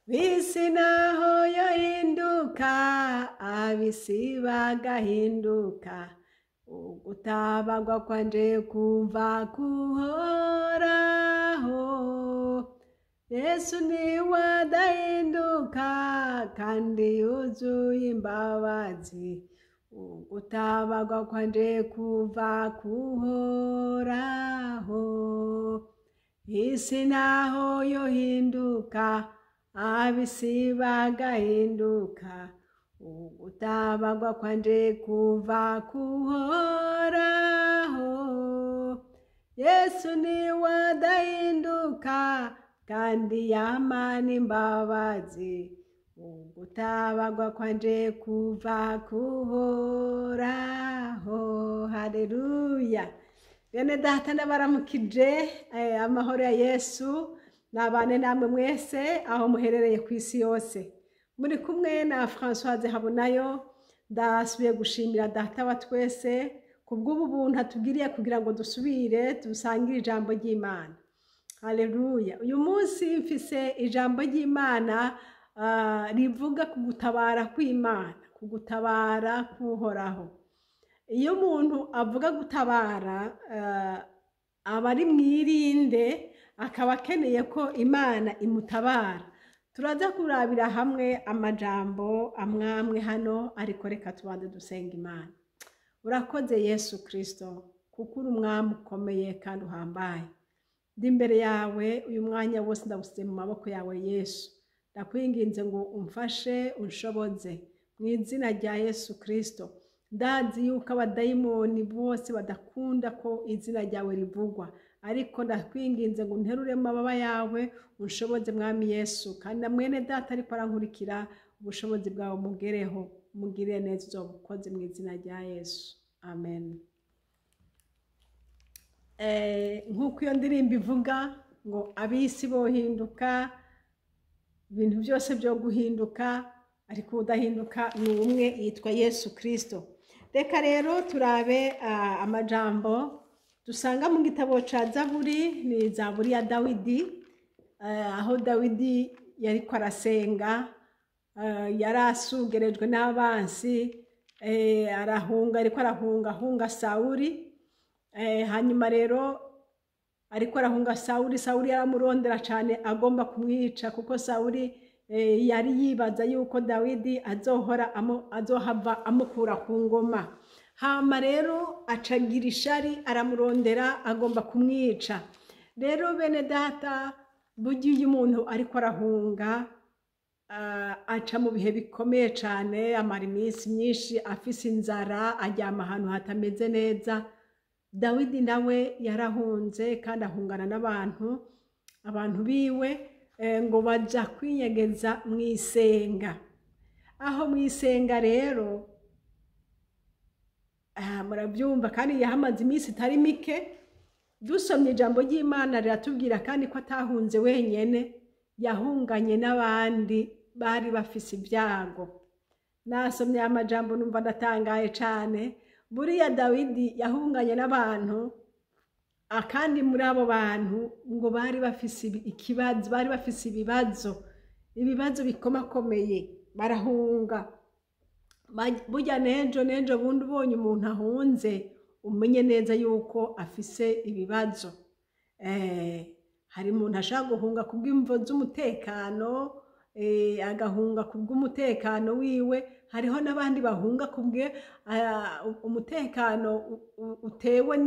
bisi naho yohinduka abisi bagahinduka ugutabagwa kwanje kuva kuhoraho. Yesu niwe adahinduka kandi yuzuye imbabazi ugutabagwa kwanje kuva kuhoraho. Isi naho yohinduka abisi bagahinduka ugutabagwa kwanje kuva kuhoraho. Yesu niwe adahinduka kandi yamana imbabazi ugutabagwa kwanje kuva kuhoraho. Haleluya. Bene data ndabaramukije, amahoro ya Yesu nabane namwe mwese aho muherereye ku isi yose. Muri kumwe na Françoise Habonayo, ndasubiye gushimira data wa twese kubw'ubu buntu atugiriye kugira ngo dusubire dusangire ijambo ry'Imana. Haleluya. Uyu munsi mfise ijambo ry'Imana rivuga ku gutabara kw'Imana, ku gutabara kuhoraho. Iyo umuntu avuga gutabara aba ari mwirinde, akaba akeneye ko Imana imutabara. Turaza kurabira hamwe amajambo amwamwe hano, ariko reka tubanze dusenga Imana. Urakoze Yesu Kristo kuko uri umwami ukomeye kandi uhambaye. Ndi imbere yawe uyu mwanya wose ndagusize mu maboko yawe Yesu. Ndakwinginze ngo umfashe unshoboze mu izina rya Yesu Kristo. Ndazi yuko abadayimoni bose badakunda ko izina ryawe rivugwa, ariko ndakwinginze ngo unterure mu mababa yawe unshoboze mwami Yesu, kandi na mwene data ariko arankurikira ubushobozi bwawe mugereho, mugire neza uzobukoze mu izina rya Yesu. Amen. Nk'uko iyo ndirimbo ivuga ngo abisi bohinduka, ibintu byose byo guhinduka, ariko udahinduka ni umwe, yitwa Yesu Kristo. Reka rero turabe amajambo dusanga mu gitabo ca Zaburi, ni Zaburi ya Dawidi, aho Dawidi yariko arasenga, yarasugerejwe n'abansi, ariko arahunga Sawuli. Hanyuma rero ariko arahunga Sawuli yaramurondera cyane agomba kumwica, kuko Sawuli yari yibaza yuko Dawidi azohava amukura ku ngoma. Hama rero acagira ishari, aramurondera agomba kumwica. Rero bene data, burya iyo umuntu ariko arahunga aca mu bihe bikomeye cyane, amara iminsi myinshi afise inzara, aryama ahantu hatameze neza. Dawidi nawe yarahunze kandi ahungana abantu biwe, ngo baja kwinyegeza mu isenga. Aho mu isenga rero murabyumva, kandi yahamaze iminsi itari mike. Dusomye ijambo ry'Imana riratubwira kandi ko atahunze wenyene, yahunganye n'abandi bari bafise ibyago. Nasomye amajambo numva ndatangaye cyane. Buriya Dawidi yahunganye n'abantu, kandi muri abo bantu ngo bari bafise ikibazo, bari bafise ibibazo bikomakomeye, barahunga. Burya nejo bundi ubonye umuntu ahunze umenye neza yuko afise ibibazo. Hari umuntu ashaka guhunga kubw'imvo z'umutekano, agahunga kubw'umutekano wiwe. Hariho n'abandi bahunga kubwe umutekano utewe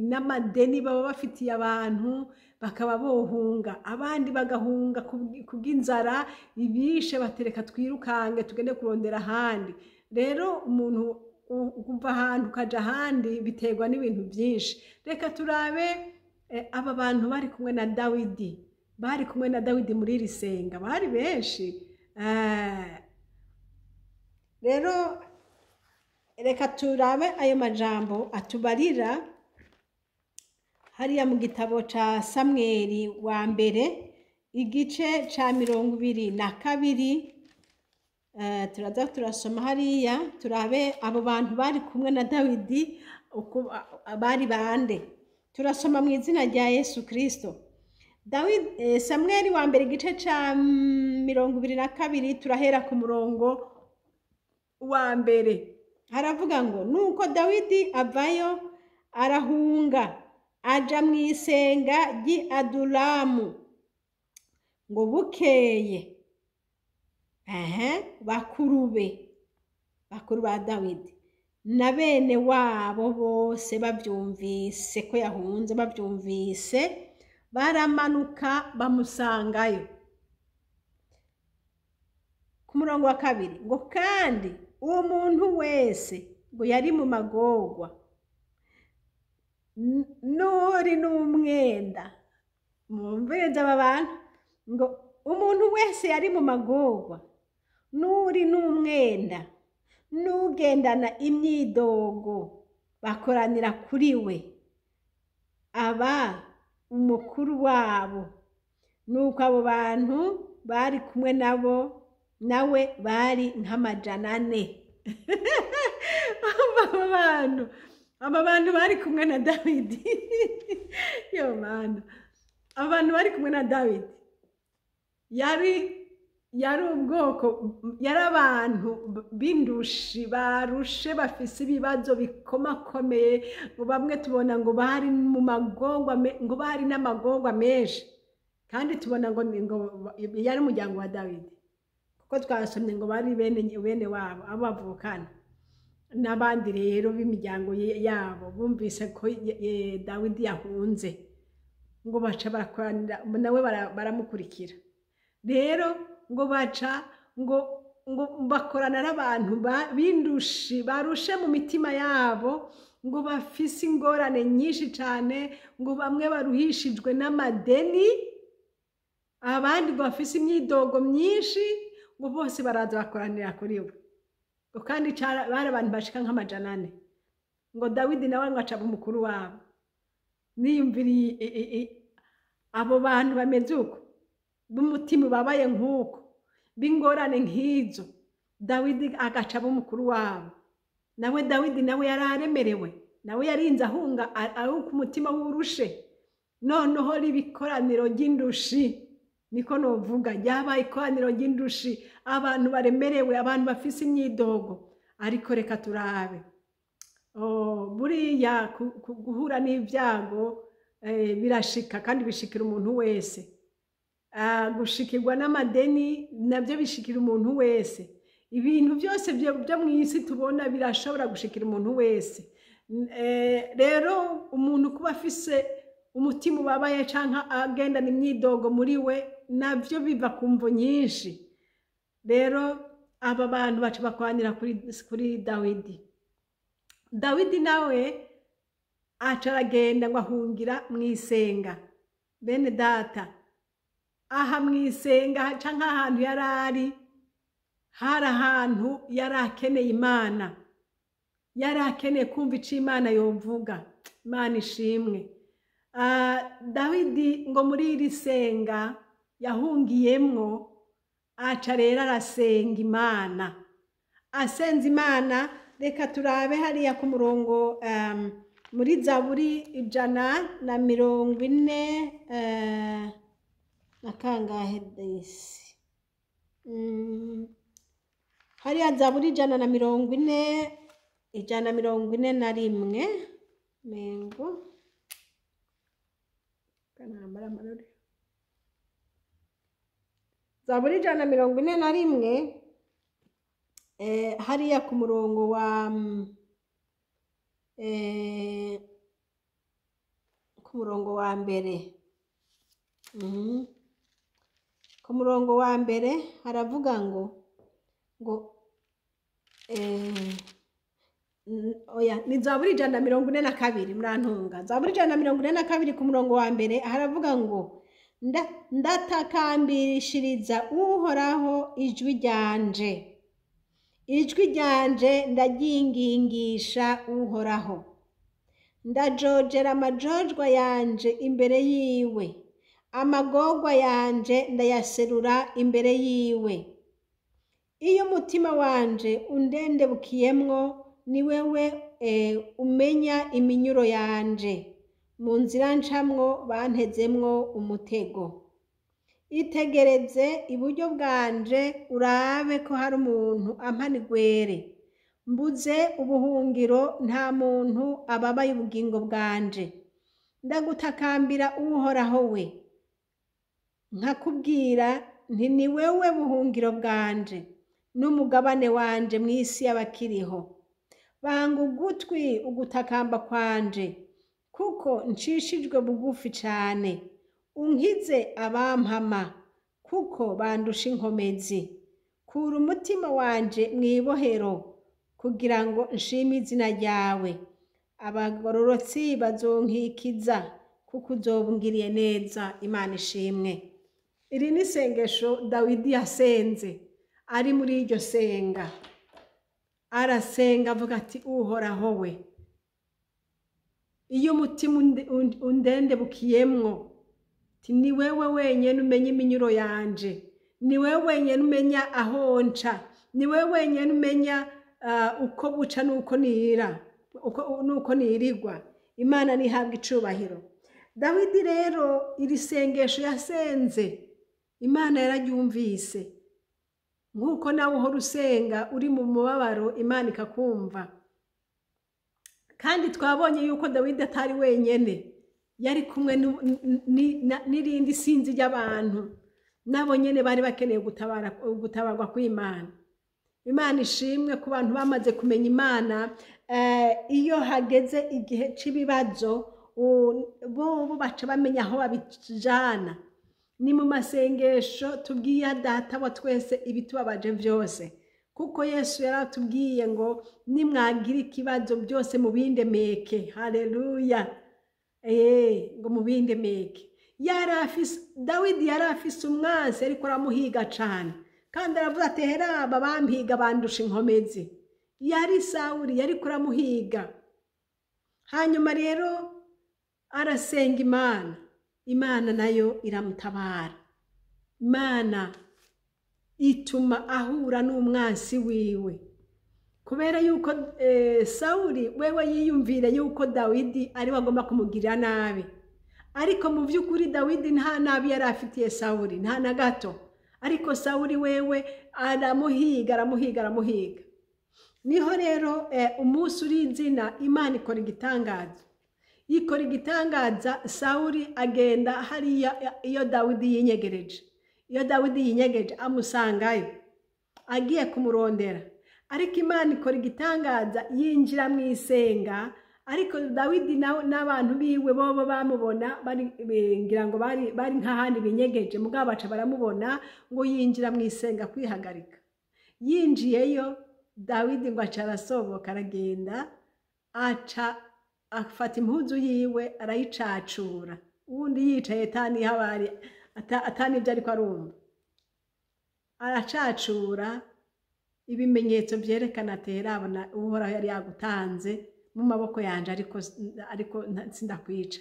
n'amadeni baba bafitiye abantu, bakaba bohunga. Abandi bagahunga kubw'inzara ibishe, batereka twirukange tugende kurondera ahandi. Rero umuntu kuva ahantu ukaja ahandi biterwa n'ibintu byinshi. Reka turabe aba bantu bari kumwe na Dawidi. Bari kumwe na Dawidi muri iri senga, bari benshi. Rero reka turabe ayo majambo atubarira hariya mu gitabo ca Samweli wa mbere, igice ca 22. Turaza turasoma hariya turabe abo bantu bari kumwe na Dawidi uko bari bande. Turasoma mu izina rya Yesu Kristo. Samweli wa mbere igice ca 22 turahera ku murongo wa mbere. Haravuga ngo nuko Dawidi avayo arahunga aja mu isenga ry'i Adulamu. Ngo bukeye bakuru ba Dawidi na bene wabo bose bavyumvise ko yahunze, bavyumvise baramanuka bamusangayo. Ku murongo wa 2 ngo kandi uwo muntu wese ngo yari mu magorwa nuri n'umwenda. Mumvirize aba bantu ngo umuntu wese yari mu magorwa nuri n'umwenda n'ugendana imyidogo bakoranira kuri we, aba umukuru wabo. Nuko abo bantu bari kumwe nawe bari nk'400. aba bantu bari kumwe na Dawidi yo mana, abantu bari kumwe na Dawidi yari ubwoko, yari abantu b'indushi barushe, bafise ibibazo bikomakomeye. ngo bamwe tubona ngo bari mu magorwa, ngo bari n'amagorwa menshi, kandi tubona ngo yari umuryango wa Dawidi, kuko twasomye ngo bari bene wabo abo bavukana. N'abandi rero b'imiryango yabo bumvise ko Dawidi yahunze, ngo baca barakoranira nawe baramukurikira. Rero ngo baca ngo bakorana n'abantu b'indushi barushe mu mitima yabo, ngo bafise ingorane nyinshi cyane, ngo bamwe baruhishijwe n'amadeni, abandi bafise imyidogo myinshi, ngo bose baraza bakoranira kuri we. Ngo kandi bari abantu bashika nk'400. Ngo Dawidi nawe ngo acaba umukuru wabo. Niyumviriye abo bantu bameze uko, b'umutima ubabaye nk'uko, b'ingorane nk'izo, Dawidi agacaba umukuru wabo. Nawe Dawidi nawe yari aremerewe, nawe yarinze ahunga ari ku mutima w'urushe. Noneho ribikoraniro ry'indushi, niko novuga, ryabaye ikoraniro ry'indushi, abantu baremerewe, abantu bafise imyidogo. Ariko reka turabe, buriya guhura n'ibyago birashika, kandi bishikira umuntu wese. Gushikirwa n'amadeni nabyo bishikira umuntu wese. Ibintu byose byo mu isi tubona birashobora gushikira umuntu wese. Rero umuntu kuba afise umutima ubabaye canke agendana imyidogo muri we, nabyo biva ku mvo nyinshi. Rero aba bantu baca bakwanira kuri Dawidi. Dawidi nawe aca aragenda ngo ahungira mu isenga. Bene data, aha mu isenga canke ahantu yarari, hari ahantu yari akeneye Imana, yari akeneye kumva ico Imana yovuga. Imana ishimwe. Dawidi ngo muri iri senga yahungiyemwo, aca rero arasenga Imana. Asenze Imana, reka turabe hariya ku murongo muri Zaburi 140 na kangahe desi. Hariya Zaburi 141 mengo kanambara marore. Zaburi 141 hariya ku murongo wa mbere. Ku murongo wa mbere haravuga ngo ni Zaburi 142, murantunga. Zaburi 142 ku murongo wa mbere haravuga ngo ndatakambirishiriza Uhoraho ijwi ryanje ndaryingingisha Uhoraho. Ndajojera amajojwa yanje imbere yiwe, amagorwa yanje ndayaserura imbere yiwe. Iyo umutima wanje undendebukiyemwo, ni wewe umenya iminyuro yanje. Mu nzira ncamwo bantezemwo umutego. itegereze iburyo bwanje urabe ko hari umuntu ampana igwere. Mbuze ubuhungiro, nta muntu ababaye ubugingo bwanje. Ndagutakambira Uhoraho we, nkakubwira nti ni wewe buhungiro bwanje n'umugabane wanje mu isi y'abakiriho. Banga ugutwi ugutakamba kwanje, kuko ncishijwe bugufi cane. Unkize abampama, kuko bandusha inkomezi. Kura umutima wanje mw'ibohero, kugira ngo nshime izina ryawe. Abagororotsi bazonkikiza, kuko uzobungiriye neza. Imana ishimwe. Iri ni isengesho Dawidi yasenze ari muri iryo senga. Arasenga avuga ati Uhoraho we, iyo umutima undendebukiyemwo, ni wewe wenyene umenya iminyuro yanje, ni wewe wenyene umenya aho nca, ni wewe wenyene umenya uko buca nuko nira, nuko nirigwa. Imana nihabwa icubahiro. Dawidi rero iri sengesho yasenze, Imana yararyumvise. Nkuko nawe uhora usenga uri mu mubabaro, Imana ikakumva. Kandi twabonye yuko Dawidi atari wenyene, yari kumwe n'irindi sinzi ry'abantu nabo nyene bari bakeneye gutabarwa kw'Imana. Imana ishimwe ku bantu bamaze kumenya Imana. Iyo hageze igihe c'ibibazo bo baca bamenya aho babijana. Ni mu masengesho tubwiye Data wa twese ibitubabaje vyose, kuko Yesu yaratubwiye ngo nimwagira ikibazo byose mubindemeke. Haleluya. Ngo mubindemeke. Dawidi yari afise umwansi ariko aramuhiga cane, kandi aravuga ati heraba bampiga bandusha inkomezi. Yari Sawuli yari kuramuhiga. Hanyuma rero arasenga Imana. Imana nayo iramutabara. Imana ituma ahura n'umwansi wiwe, kubera yuko Sawuli wewe yiyumvire yuko Dawidi ari wagomba kumugirira nabi. Ariko mu by'ukuri Dawidi nta nabi yari afitiye Sawuli, nta na gato. Ariko Sawuli wewe aramuhiga. Niho rero umunsi uri izina Imana ikora igitangaza. Ikora igitangaza. Sawuli agenda hariya iyo Dawidi yinyegereje. Iyo Dawidi yinyegeje amusangayo, agiye kumurondera. Ariko Imana ikora igitangaza, yinjira mu isenga. Ariko Dawidi n'abantu biwe bobo bamubona, ngira ngo bari nk'ahandi binyegeje, mugabo baca baramubona ngo yinjira mu isenga kwihagarika. Yinjiyeyo Dawidi ngo aca arasohoka aragenda, aca afata impuzu yiwe arayicacura. Uwundi yicaye atani ibyo ariko arumva. Aracacura ibimenyetso byerekana ati abona Uhoraho yari yagutanze mu maboko yanje, ariko sindakwica.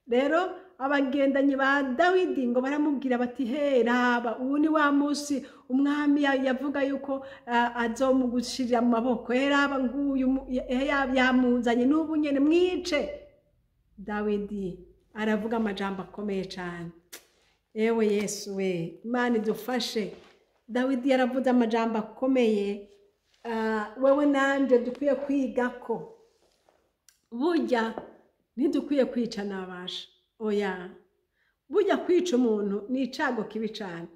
Rero abagendanyi ba Dawidi ngo baramubwira bati raba ubu ni wa munsi umwami yavuga yuko azomugushirira mu maboko. Raba nguyu yamuzanye n'ubu nyene mwice. Dawidi aravuga amajambo akomeye cyane. Ewe Yesu we, Imana idufashe. Dawidi yaravuze amajambo akomeye, wewe nanje dukwiye kwiga ko burya ntidukwiye kwica nabasha. Oya, burya kwica umuntu ni icago kibi cyane,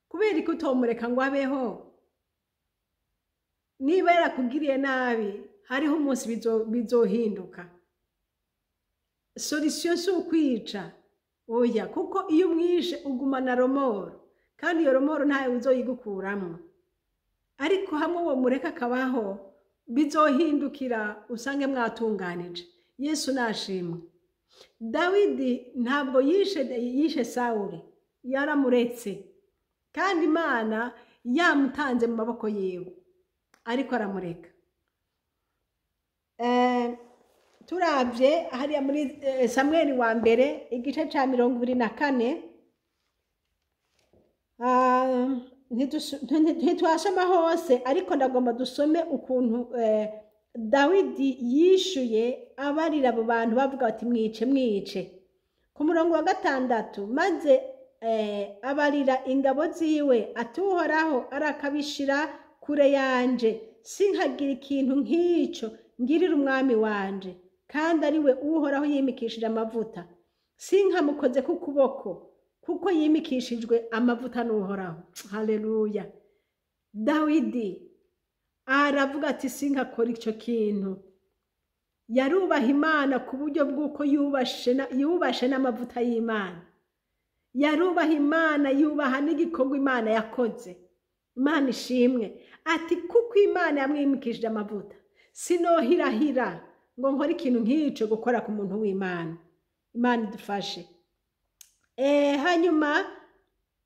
kubera ko utomureka ngo abeho. Niba yarakugiriye nabi, hariho umunsi bizohinduka. Solution si ukwica. Oya, kuko iyo umwishe ugumana romoro, kandi iyo romoro ntayo uzoyigukuramo. Ariko hamwe uwo mureka akabaho, bizohindukira usange mwatunganije. Yesu nashimwe. Dawidi ntabwo yishe Sawuli, yaramuretse, kandi Imana yamutanze mu maboko yiwe, ariko aramureka. Turavye hariya muri Samweli wa mbere igice ca 24, ntitwasoma hose, ariko ndagomba dusome ukuntu Dawidi yishuye abarira abo bantu bavuga bati mwice. Ku murongo wa 6, maze abarira ingabo ziwe ati uhoraho arakabishira kure yanje sinkagire ikintu nk'icyo ngirira umwami wanje kandi ari we uhoraho yimikishije amavuta sinkamukoze ku kuboko kuko yimikishijwe amavuta n'uhoraho. Haleluya. Dawidi aravuga ati sinkakora icyo kintu. Yarubaha Imana ku buryo bw'uko yubashe n'amavuta y'Imana. Yarubaha Imana, yubaha n'igikorwa Imana yakoze. Imana ishimwe. Ati kuko Imana yamwimikishije amavuta sinohirahira ngo nkore ikintu nk'icyo gukora ku muntu w'Imana. Imana idufashe. Hanyuma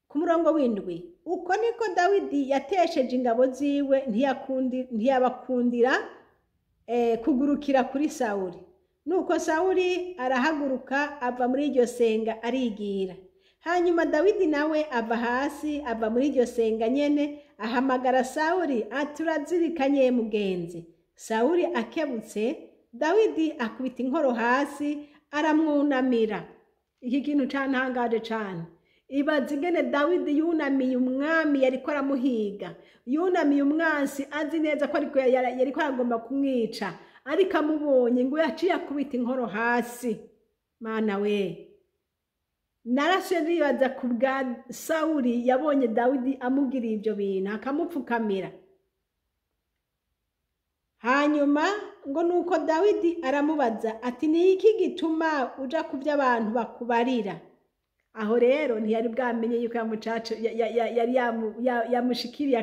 ku murongo w'indwi, uko niko Dawidi yatesheje ingabo ziwe ntiyabakundira kugurukira kuri Sawuli. Nuko Sawuli arahaguruka ava muri iryo senga arigira. Hanyuma Dawidi nawe ava hasi ava muri iryo senga nyene ahamagara Sawuli ati urazirikanye mugenzi. Sawuli akebutse Dawidi akubita inkoro hasi aramwunamira. Iki kintu cantangaje cane. Ibaze ingene Dawidi yunamiye umwami yariko aramuhiga, yunamiye umwansi azi neza ko ariko yariko aragomba kumwica, ariko amubonye ngo yaciye akubita inkoro hasi. Mana we, narashe nibaza ku bwa Sawuli yabonye Dawidi amugiriye ibyo bintu akamupfukamira. Hanyuma ngo nuko Dawidi aramubaza ati ni iki gituma uja ku by'abantu bakubarira? Aho rero ntiyari bwamenye yuko yamucaca yari yamushikiriye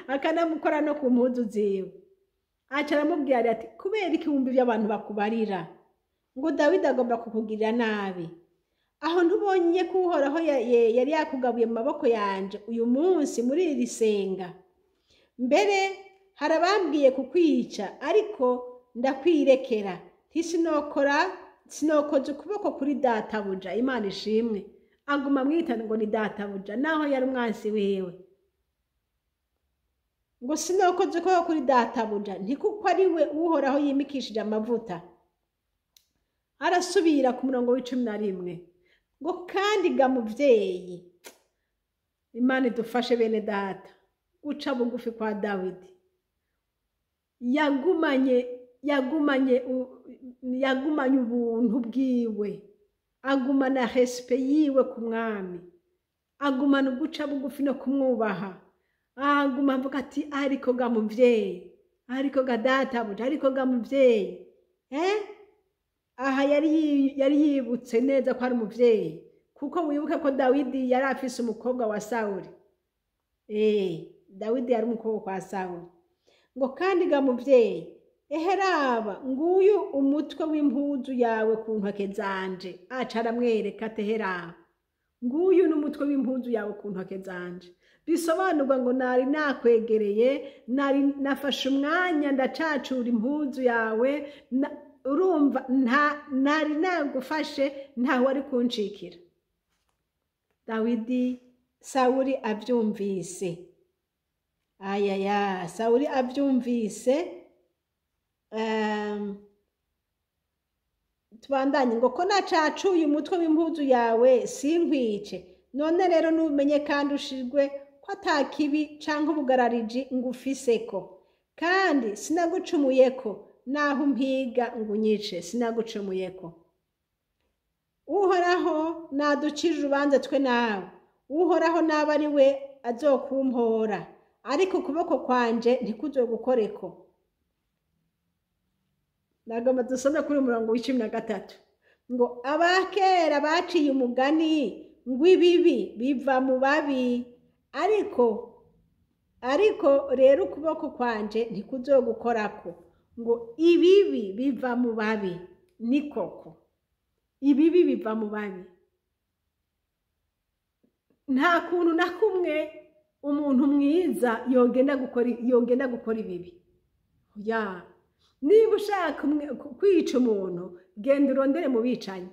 akanamukora no ku mpuzu ziwe. Aca aramubwira ati kubera iki wumva iby'abantu bakubarira ngo Dawidi agomba kukugirira nabi? Aho ntubonye ko uhoraho yari yakugabuye mu maboko yanje uyu munsi muri iri senga? Mbere harabambwiye kukwica ariko ndakwirekera sinokoze ukuboko kuri databuja. Imana ishimwe. Aguma mwitana ngo ni databuja naho yari umwansi wiwe. Ngo sinokoze ukuboko kuri databuja ntikuko ari we uhoraho yimikishije amavuta. Arasubira ku murongo w'11 ngo kandi ga muvyeyi. Imana idufashe bene data guca bugufi kwa Dawidi. Yagumanye ubuntu bwiwe, agumana respect yiwe ku mwami, agumana guca bugufi no kumwubaha. Aguma avuga ati ariko ga muvyeyi, ariko ga databuja, ariko ga muvyeyi. Aha yari yibutse neza ko ari umuvyeyi, kuko wibuke ko Dawidi yari afise umukobwa wa Sawuli. Dawidi yari umukobwa kwa Sawuli. Ngo kandi ga muvyeyi, eheraba nguyu umutwe w'impuzu yawe ku ntoke zanje. Aca aramwereka ati heraba nguyu n'umutwe w'impuzu yawe ku ntoke zanje. Bisobanurwa ngo nari nakwegereye, nafashe umwanya ndacacura impuzu yawe, urumva nari nagufashe ntawe wari kunshikira. Dawidi Sawuli abyumvise. Sawuli abyumvise. Tubandanye ngo ko nacacuye umutwe w'impuzu yawe sinkwice. None rero numenye kandi ushirwe ko atakibi canke ubugarariji ngufiseko, kandi sinagucumuyeko naho umpiga ngo unyice sinagucumuyeko. Uhoraho naducira urubanza twe nawe. Uhoraho naba ari we azokumpora, ariko ukuboko kwanje ntikuzogukoreko. Nagomba dusome kuri umurongo w'13 ngo abakera baciye umugani ngo ibibi biva mu babi, ariko rero ukuboko kwanje ntikuzogukorako. Ngo ibibi biva mu babi. Ni koko ibibi biva mu babi. Nta kuntu na kumwe umuntu mwiza yogenda gukora ibibi. Niba ushaka kwica umuntu, genda urondere mu bicanyi,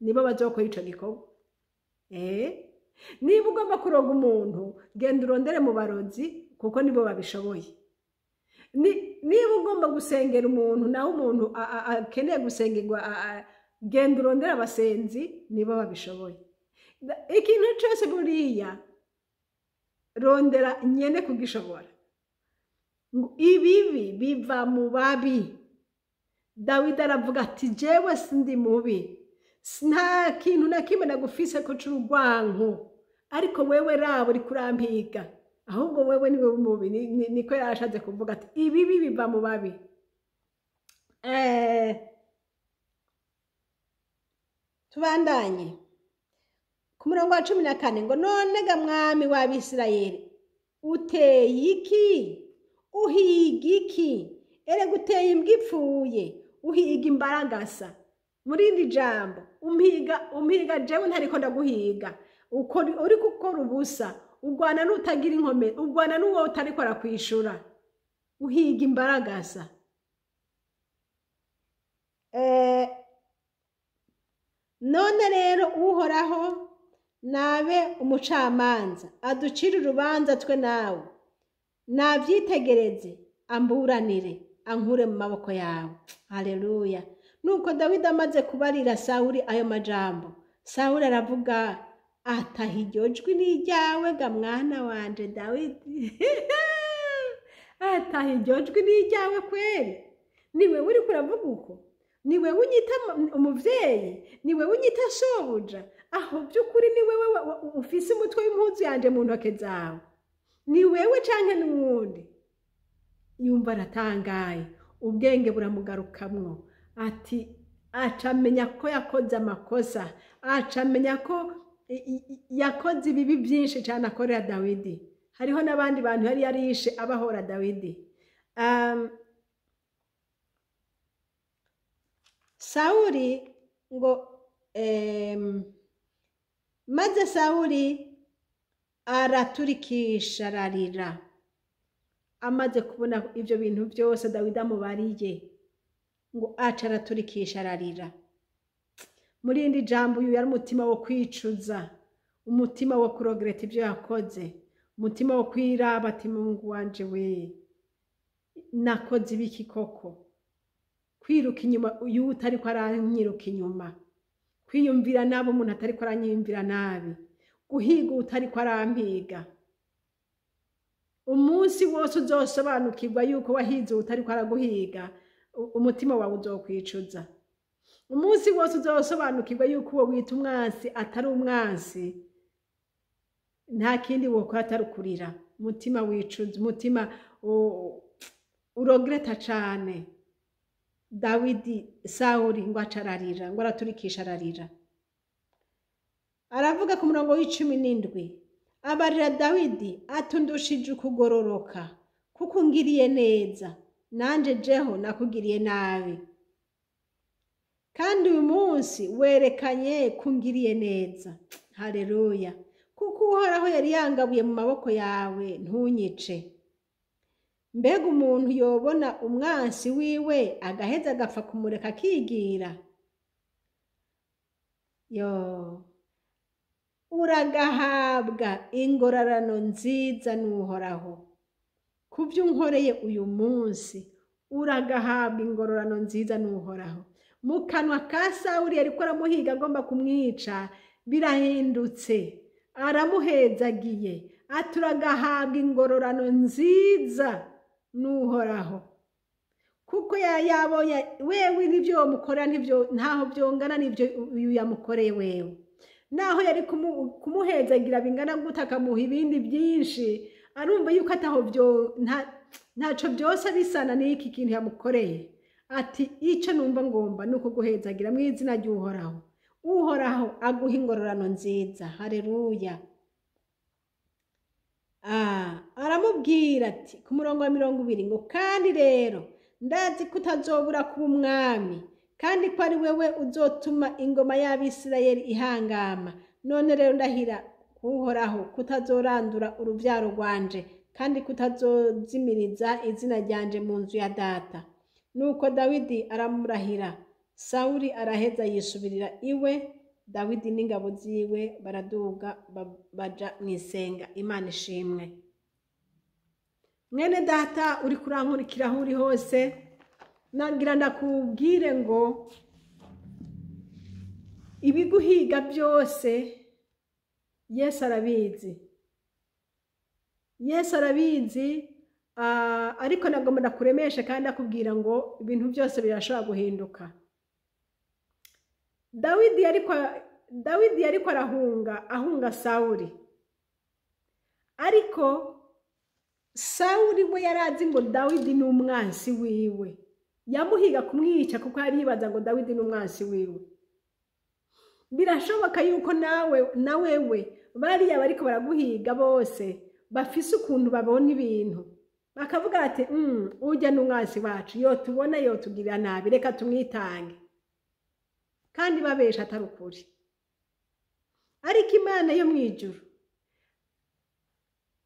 nibo bazokora ico gikorwa. Niba ugomba kuroga umuntu, genda urondere mu barozi kuko nibo babishoboye. Niba ugomba gusengera umuntu naho umuntu akeneye gusengerwa, genda urondere abasenzi nibo babishoboye. ikintu cyose buriya rondera nyene kugishobora. Ibibi biva mu babi. Dawidi aravuga ati jewe sindi mubi, nta kintu na kimwe nagufise ko c'urugwanko, ariko wewe rabo uri kurampiga, ahubwo wewe niwe mubi. Niko yarashatse kuvuga ati ibibi biva mu babi. Tubandanye ku murongo wa 14 ngo none ga mwami w'Abisirayeli uteye iki? Uhiga iki? Ere guteye imbwa ipfuye uhiga imbaragasa. Muri indi jambo umpiga jewe ntariko ndaguhiga, uko uri gukora ubusa, ugwana n'utagira inkome, ugwana n'uwo utariko arakwishura, uhiga imbaragasa. None rero Uhoraho nabe umucamanza, aducire urubanza twe nawe, navyitegereze amburanire, ankure mu maboko yawe. Haleluya. Nuko Dawidi amaze kubarira Sawuli ayo majambo, Sawuli aravuga ataha iryo jwi ni iryawe ga mwana wanje Dawidi. Ataha iryo jwi ni iryawe kweri? Niwe uri kuravuga uko? Niwe unyita umuvyeyi? Niwe unyita shobuja? Aho by'ukuri ni wewe ufise umutwe w'impuzu yanje mu ntoke zawe? Ni wewe canke n'uwundi? Yumva aratangaye, ubwenge buramugarukamwo, ati acamenya ko yakoze amakosa, acamenya ko yakoze ibibi byinshi cyane akorera Dawidi. Hariho n'abandi bantu yari yarishe abahora Dawidi. Sawuli ngo maze Sawuli araturikisha ararira, amaze kubona ibyo bintu byose Dawidi amubariye, ngo aca araturikisha ararira. Muri indi jambo uyu yari umutima wo kwicuza, umutima wo kurogereta ibyo yakoze, umutima wo kwiraba ati Mungu wanje we, nakoze ibiki koko? Kwiruka inyuma uyu utariko aranyiruka inyuma, kwiyumvira nabi umuntu atariko aranyiyumvira nabi, guhiga utariko arampiga. Umunsi wose uzosobanukirwa yuko wahize utariko araguhiga, umutima wawe uzokwicuza. Umunsi wose uzosobanukirwa yuko uwo wita umwansi atari umwansi, nta kindi wokora atari kurira, umutima wicuza, umutima urogereta cane. Dawidi Sawuli ngo acararira, ngo araturikisha ararira. Aravuga ku murongo w'17, abarira Dawidi atundushije ukugororoka, kuko ngiriye neza, nanje jeho nakugiriye nabi. Kandi uyu munsi werekanye kungiriye neza. Haleluya. Kuko Uhoraho yari yangabuye mu maboko yawe ntunyice. Mbega umuntu yobona umwansi wiwe agaheza agapfa kumureka akigira? Yo, uragahabwa ingororano nziza n'Uhoraho. Kubyo unkoreye uyu munsi uragahabwa ingororano nziza n'Uhoraho. Mu kanwa ka Sawuli yariko aramuhiga agomba kumwica, birahindutse, aramuhezagiye, aturagahabwa ingororano nziza n'Uhoraho. Kuko yabonye wewe n'ibyo wamukorera ntaho byongana n'ibyo uyu yamukoreye wewe. Naho yari kumuhezagira bingana gute akamuha ibindi byinshi, arumva yuko ataho ntaco byose bisana n'iki kintu yamukoreye. Ati ico numva ngomba nuko guhezagira mu izina ry'Uhoraho. Uhoraho aguha ingororano nziza. Haleluya. Aramubwira ati ku murongo wa 20 ngo kandi rero ndazi kutazobura kuba umwami, kandi ko ari wewe uzotuma ingoma y'Abisirayeli ihangama. None rero ndahira Uhoraho kutazorandura uruvyaro rwanje, kandi kutazozimiriza izina ryanje mu nzu ya data. Nuko Dawidi aramurahira, Sawuli araheza yisubirira iwe, Dawidi n'ingabo ziwe baraduga baja mwisenga. Imana ishimwe. Mwene data uri kurankurikira aho uri hose, nagira ndakubwire ngo ibiguhiga byose Yesu arabizi. Yesu arabizi, ariko nagomba ndakuremeshe kandi akubwira ngo ibintu byose birashobora guhinduka. Dawidi yariko ahunga Sawuli, ariko Sawuli we yarazi ngo Dawidi ni umwansi wiwe, yamuhiga kumwica kuko yari yibaza ngo Dawidi ni umwansi wiwe. Birashoboka yuko nawewe bariya bariko baraguhiga bose bafise ukuntu babona ibintu, bakavuga ati ujya ni umwansi wacu, yotubona yotugirira nabi, reka tumwitange, kandi babesha atari ukuri. Ariko Imana yo mwijuru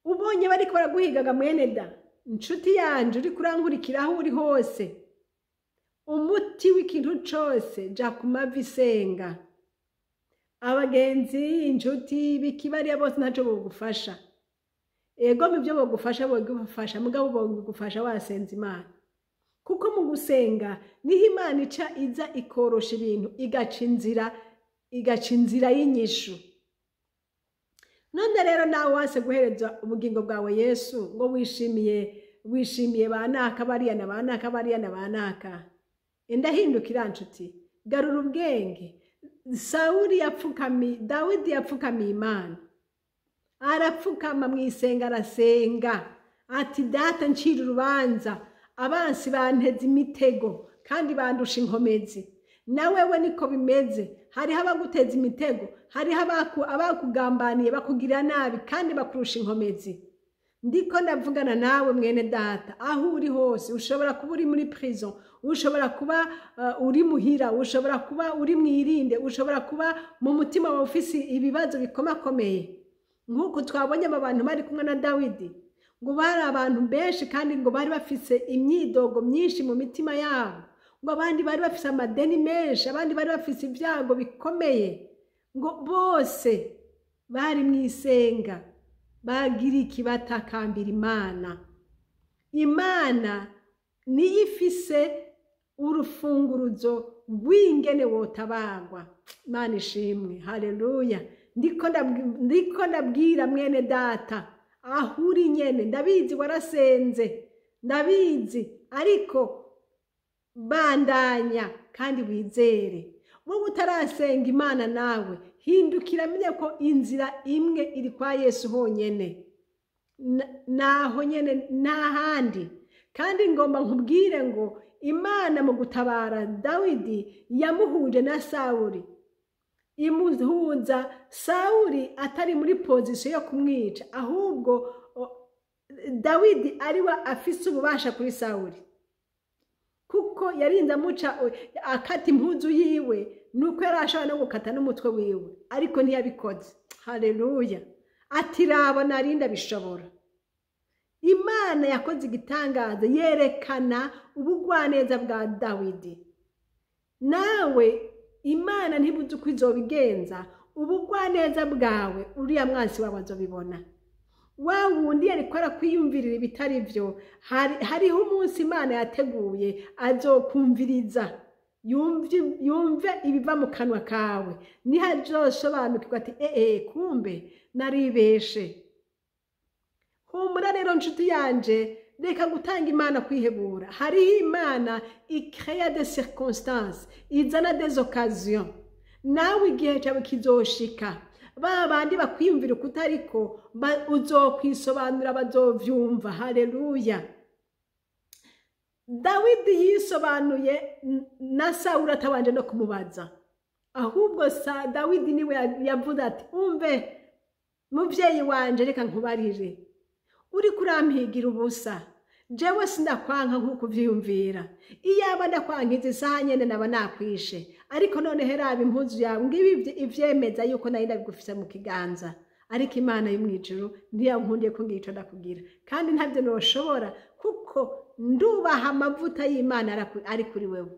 ubonye bariko baraguhigaga mwene da, inshuti yanje uri kurankurikira aho uri hose, umuti w'ikintu cose ja ku mavi senga. Abagenzi, inshuti, bikibariya bose ntaco bogufasha. Ego mibyo bogufasha mugabo bogufasha wasenza Imana, kuko mu gusenga niho Imana ica iza ikorosha ibintu, igaca inzira y'inyishu. None rero nawe wase guhereza ubugingo bwawe Yesu ngo wishimiye banaka bariya na banaka bariya na banaka, endahindukira nshuti, garura ubwenge. Dawidi yapfukamiye Imana, arapfukama mwisenga, arasenga ati data ncira urubanza, abansi banteze imitego kandi bandusha inkomezi. Nawewe niko bimeze, hariho abaguteza imitego, hariho abakugambaniye bakugirira nabi kandi bakurusha inkomezi. Ndiko ndavugana nawe mwene data, aho uri hose, ushobora kuba uri muri prison, ushobora kuba uri muhira, ushobora kuba uri mwirinde, ushobora kuba mu mutima wa ufisi ibibazo bikomakomeye. Nk'uko twabonye abantu bari kumwe na Dawidi, ngo bari abantu benshi kandi ngo bari bafise imyidogo myinshi mu mitima yabo, ngo abandi bari bafise amadeni menshi, abandi bari bafise ibyago bikomeye, ngo bose bari mwisenga bagira ikibatakambira Imana. Imana niyo ifise urufunguruzo rw'ingene wotabagwa. Imana ishimwe, haleluya. Ndiko ndabwira mwene data, aho uri nyene, ndabizi warasenze, ndabizi, ariko bandanya kandi wizere. Wowe utarasenga Imana nawe hindukira, menye ko inzira imwe iri kwa Yesu honyene, naho nyene n'ahandi. Kandi ngomba nkubwire ngo Imana mu gutabara Dawidi yamuhuje na Sawuli, imuhuza Sawuli atari muri pozisiyo yo kumwica, ahubwo Dawidi ariwe afise ububasha kuri Sawuli, kuko yarinze amuca akata impuzu yiwe, nuko yarashobora no gukata n'umutwe wiwe, ariko ntiyabikoze. Haleluya. Ati rabo narinda bishobora. Imana yakoze igitangaza, yerekana ubugwaneza bwa Dawidi. Nawe Imana ntibuze uko izobigenza, ubugwaneza bwawe uriya mwansi wawe azobibona. Wa wundi yariko arakwiyumvirira ibitari byo, hariho umunsi Imana yateguye azokumviriza, yumve ibiva mu kanwa kawe, niho azosobanukirwa ati kumbe naribeshe. Humura rero nshuti yanje, reka gutanga Imana kwihebura. Hariho Imana ikrea des circonstances, izana des occasions. Nawe igihe cyawe kizoshika, babandi bakwiyumvira kutariko uzokwisobanura, bazovyumva. Haleluya. Dawidi yisobanuye na Sawuli atabanje no kumubaza, ahubwo Dawidi niwe yavuze ati umve muvyeyi wanje, reka nkubarire, uri kurampigira ubusa, jewe sindakwanka nk'uko uvyiyumvira. Iyaba ndakwankiza isaha nyene naba nakwishe, ariko none heraba impuzu yawe, ngibi ivyemeza yuko nari ndabigufise mu kiganza. Ariko Imana yo mwijuru ntiyankundiye ko ngico ndakugira, kandi ntavyo noshobora, kuko ndubaha amavuta y'Imana ari kuri wewe,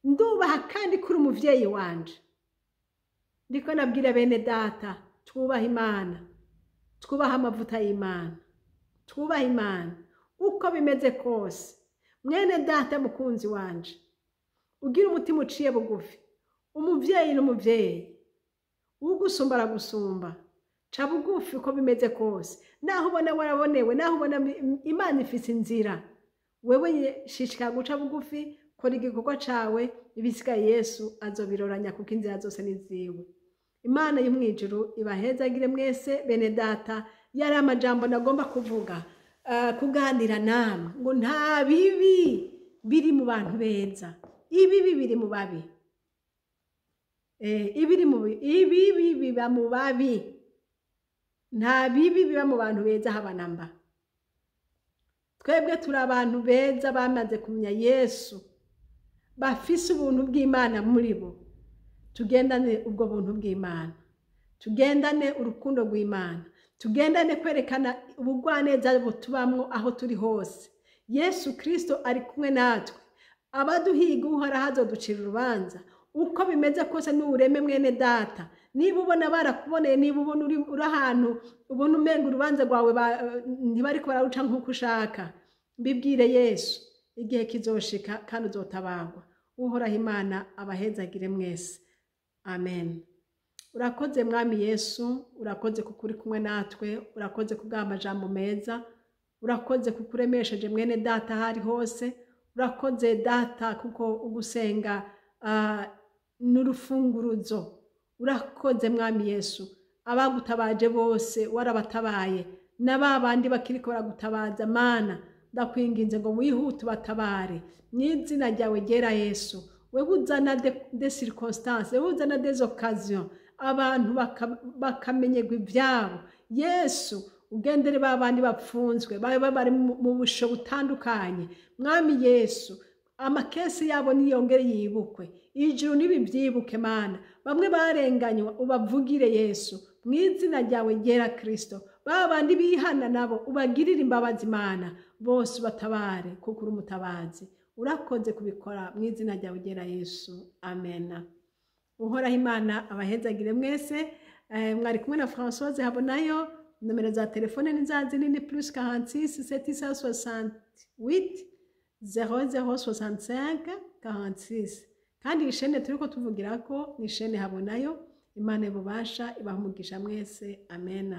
ndubaha kandi kuri umuvyeyi wanje. Ndiko nabwira bene data, twubaha Imana, twubaha amavuta y'Imana, twubaha Imana uko bimeze kose. Mwene data mukunzi wanje, ugira umutima uciye bugufi, umuvyeyi n'umuvyeyi, ugusumba aragusumba, ca bugufi uko bimeze kose, naho ubona warabonewe, naho ubona Imana ifise inzira, wewe shishikara guca bugufi, kora igikorwa cawe, ibisigaye Yesu azobiroranya kuko inzira zose ni ziwe. Imana yo mwijuru ibahezagire mwese bene data. Yari amajambo nagomba kuvuga, kuganira namwe ngo nta bibi biri mu bantu beza, ibibi biri mu babi. Ibibi biba mu babi, nta bibi biba mu bantu beza haba namba. Twebwe turi abantu beza bamaze kumenya Yesu, bafise ubuntu bw'Imana muri bo. Tugendane ubwo buntu bw'Imana, tugendane urukundo rw'Imana, tugendane kwerekana ubugwaneza butubamwo aho turi hose. Yesu Kristo ari kumwe natwe, abaduhiga uhoraho azoducira urubanza. Uko bimeze kose n'ureme mwene data, niba ubona barakuboneye, niba ubona uri ahantu ubona umenga urubanza rwawe ntibariko bararuca nk'uko ushaka, mbibwire Yesu, igihe kizoshika kandi uzotabagwa. Uhoraho Imana abahezagire mwese. Amen. Urakoze mwami Yesu, urakoze kuko uri kumwe natwe, urakoze kubwa amajambo meza, urakoze kuko uremesheje mwene data hari hose, urakoze data kuko ugusenga n'urufunguruzo. Urakoze mwami Yesu, abagutabaje bose warabatabaye, n'ababandi bakiriko baragutabaza Mana, ndakwinginze ngo wihute batabare n'izina ryawe ryera Yesu. Wewe uzana des circonstances, wewe uzana des occasions, abantu bakamenyerwa ivyabo. Yesu ugendere babandi bapfunzwe, bari mu busho butandukanye. Mwami Yesu, amakesi yabo niyongere yibukwe, ijuru nibibyibuke Mana. Bamwe barenganywa ubavugire Yesu, mwizina ryawe ryera Kristo. Babandi bihana nabo ubagirire imbabazi Mana, bose batabare kuko uri umutabazi. Urakoze kubikora mwizina ryawe ryera Yesu. Amen. Uhoraho Imana abahezagire mwese. Mwari kumwe na Françoise Habonayo. Nomero za telefone ni za zindi +46 768 0065 46. Kandi ishene turiko tuvugirako ni ishene Habonayo. Imana ibubasha ibahumugisha mwese. Amen.